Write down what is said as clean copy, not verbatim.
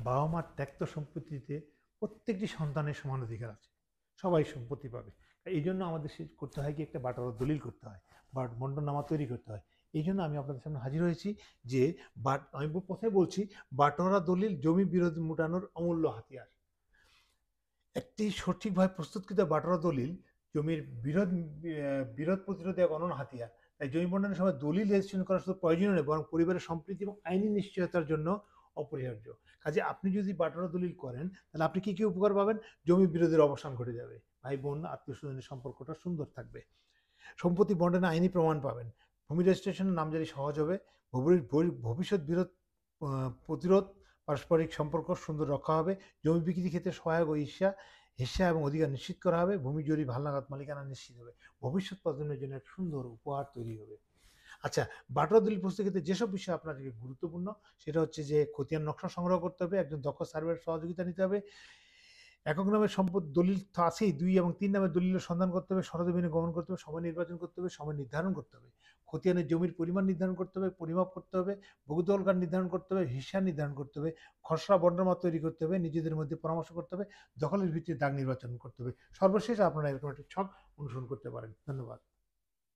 বাবা মার ত্যক্ত সম্পত্তিতে প্রত্যেকটি সন্তানের সমান অধিকার আছে, সবাই সম্পত্তি পাবে। এই জন্য আমাদের সে করতে হয় কি, একটা বাটোয়ারা দলিল করতে হয়, বন্টনামা তৈরি করতে হয়। এই জন্য আমি আপনাদের সামনে হাজির হয়েছি যে আমি প্রথমে বলছি, বাটোয়ারা দলিল জমি বিরোধ মেটানোর অমূল্য হাতিয়ার। একটি সঠিকভাবে প্রস্তুতকৃত বাটোয়ারা দলিল জমির বিরোধ প্রতিরোধে এক অনন্য হাতিয়ার। তাই জমি বন্টনের সময় দলিল রেজিস্ট্রেশন করা শুধু প্রয়োজনীয় নয়, বরং পরিবারের সম্প্রীতি এবং আইনি নিশ্চয়তার জন্য অপরিহার্য। কাজে আপনি যদি বাটোয়ারা দলিল করেন, তাহলে আপনি কি কি উপকার পাবেন? জমি বিরোধের অবসান ঘটে যাবে, ভাই বোন আত্মীয় স্বজনের সম্পর্কটা সুন্দর থাকবে, সম্পত্তি বন্টনে আইনি প্রমাণ পাবেন, ভূমি রেজিস্ট্রেশনের নামজারি সহজ হবে, ভবিষ্যৎ বিরোধ প্রতিরোধ, পারস্পরিক সম্পর্ক সুন্দর রক্ষা হবে, জমি বিক্রির ক্ষেত্রে সহায়ক ও হিস্সা এবং অধিকার নিশ্চিত করা হবে, ভূমি জরিপ হালনাগাদ মালিকানা নিশ্চিত হবে, ভবিষ্যৎ প্রজন্মের জন্য এক সুন্দর উপহার তৈরি হবে। আচ্ছা, বাটোয়ারা দলিল প্রস্তুতের ক্ষেত্রে যেসব বিষয় আপনার গুরুত্বপূর্ণ, সেটা হচ্ছে যে খতিয়ান নকশা সংগ্রহ করতে হবে, একজন দক্ষ সার্ভেয়ারের সহযোগিতা নিতে হবে, একক নামের সম্পদ দলিল তো আছেই, ২ এবং ৩ নামের দলিলের সন্ধান করতে হবে, সরজমিনে গমন করতে হবে, সময় নির্বাচন করতে হবে, সময় নির্ধারণ করতে হবে, খতিয়ানের জমির পরিমাণ নির্ধারণ করতে হবে, পরিমাপ করতে হবে, বহুদলকার নির্ধারণ করতে হবে, হিস্সা নির্ধারণ করতে হবে, খসড়া বন্টনামা তৈরি করতে হবে, নিজেদের মধ্যে পরামর্শ করতে হবে, দখলের ভিত্তিতে দাগ নির্বাচন করতে হবে। সর্বশেষ আপনারা এরকম একটা ছক অনুসরণ করতে পারেন। ধন্যবাদ।